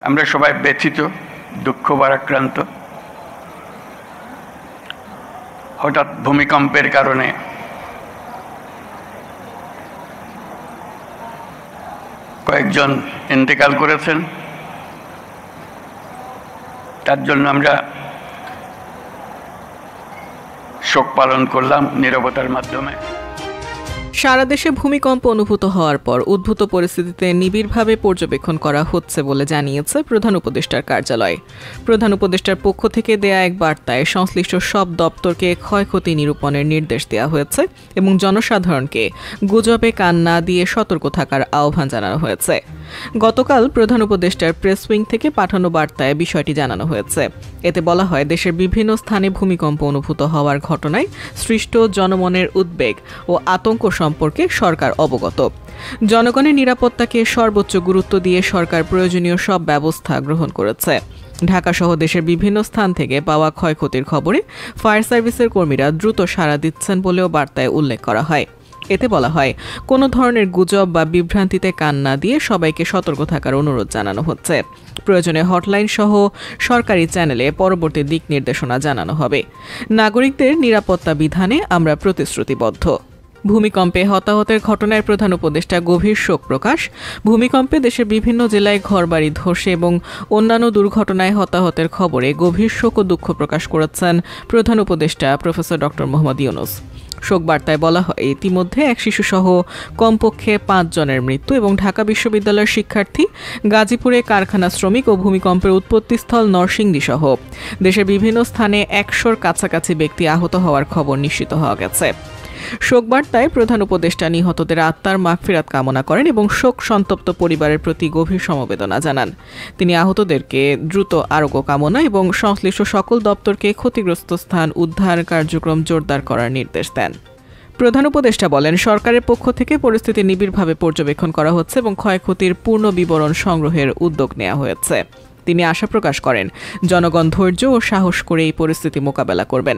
আমরা সবাই ব্যথিত, দুঃখ ভারাক্রান্ত। হঠাৎ ভূমিকম্পের কারণে কয়েকজন ইন্তেকাল করেছেন। তার জন্য আমরা শোক পালন করলাম নীরবতার মাধ্যমে। সারা দেশে ভূমিকম্প অনুভূত হওয়ার পর উদ্ভূত পরিস্থিতিতে নিবিড়ভাবে পর্যবেক্ষণ করা হচ্ছে বলে জানিয়েছে প্রধান উপদেষ্টার কার্যালয়। প্রধান উপদেষ্টার পক্ষ থেকে দেয়া এক বার্তায় সংশ্লিষ্ট সব দপ্তরকে ক্ষয়ক্ষতি নিরূপণের নির্দেশ দেওয়া হয়েছে এবং জনসাধারণকে গুজবে কান না দিয়ে সতর্ক থাকার আহ্বান জানানো হয়েছে। গতকাল প্রধান উপদেষ্টার প্রেস উইং থেকে পাঠানো বার্তায় বিষয়টি জানানো হয়েছে। এতে বলা হয়, দেশের বিভিন্ন স্থানে ভূমিকম্প অনুভূত হওয়ার ঘটনায় সৃষ্ট জনমনের উদ্বেগ ও আতঙ্ক সম্পর্কে সরকার অবগত। জনগণের নিরাপত্তাকে সর্বোচ্চ গুরুত্ব দিয়ে সরকার প্রয়োজনীয় সব ব্যবস্থা গ্রহণ করেছে। ঢাকা সহ দেশের বিভিন্ন স্থান থেকে পাওয়া ক্ষয়ক্ষতির খবরে ফায়ার সার্ভিসের কর্মীরা দ্রুত সাড়া দিচ্ছেন বলেও বার্তায় উল্লেখ করা হয়। এতে বলা হয়, কোনো ধরনের গুজব বা বিভ্রান্তিতে কান না দিয়ে সবাইকে সতর্ক থাকার অনুরোধ জানানো হচ্ছে। প্রয়োজনে হটলাইন সহ সরকারি চ্যানেলে পরবর্তী দিক নির্দেশনা জানানো হবে। নাগরিকদের নিরাপত্তা বিধানে আমরা প্রতিশ্রুতিবদ্ধ। ভূমিকম্পে হতাহতের ঘটনায় প্রধান উপদেষ্টা গভীর শোক প্রকাশ। ভূমিকম্পে দেশের বিভিন্ন জেলায় ঘরবাড়ি ধসে এবং অন্যান্য দুর্ঘটনায় হতাহতের খবরে গভীর শোক ও দুঃখ প্রকাশ করেছেন প্রধান উপদেষ্টা প্রফেসর ডক্টর মোহাম্মদ ইউনূস। শোক বার্তায় বলা হয়, ইতিমধ্যে এক শিশুসহ কমপক্ষে 5 জনের মৃত্যু এবং ঢাকা বিশ্ববিদ্যালয়ের শিক্ষার্থী, গাজীপুরে কারখানা শ্রমিক ও ভূমিকম্পের উৎপত্তিস্থল নরসিংদী সহ দেশের বিভিন্ন স্থানে 100-র কাছাকাছি ব্যক্তি আহত হওয়ার খবর নিশ্চিত হওয়া গেছে। শোকবার্তায় প্রধান উপদেষ্টা নিহতদের আত্মার মাগফিরাত কামনা করেন এবং শোক সন্তপ্ত পরিবারের প্রতি গভীর সমবেদনা জানান। তিনি আহতদেরকে দ্রুত আরোগ্য কামনা এবং সংশ্লিষ্ট সকল দপ্তরকে ক্ষতিগ্রস্ত স্থান উদ্ধার কার্যক্রম জোরদার করার নির্দেশ দেন। প্রধান উপদেষ্টা বলেন, সরকারের পক্ষ থেকে পরিস্থিতি নিবিড়ভাবে পর্যবেক্ষণ করা হচ্ছে এবং ক্ষয়ক্ষতির পূর্ণ বিবরণ সংগ্রহের উদ্যোগ নেওয়া হয়েছে। তিনি আশা প্রকাশ করেন, জনগণ ধৈর্য ও সাহস করে এই পরিস্থিতি মোকাবেলা করবেন।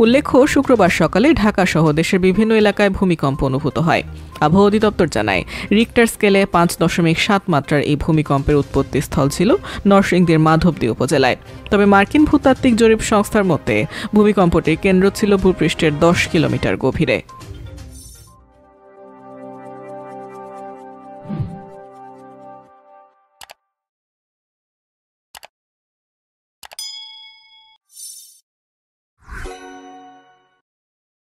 উল্লেখ্য, শুক্রবার সকালে ঢাকা সহ দেশের বিভিন্ন এলাকায় ভূমিকম্প অনুভূত হয়। আবহাওয়া অধিদপ্তর জানায়, রিক্টার স্কেলে 5.7 মাত্রার এই ভূমিকম্পের উৎপত্তিস্থল ছিল নরসিংদীর মাধবদী উপজেলায়। তবে মার্কিন ভূতাত্ত্বিক জরিপ সংস্থার মতে ভূমিকম্পটির কেন্দ্র ছিল ভূপৃষ্ঠের 10 কিলোমিটার গভীরে।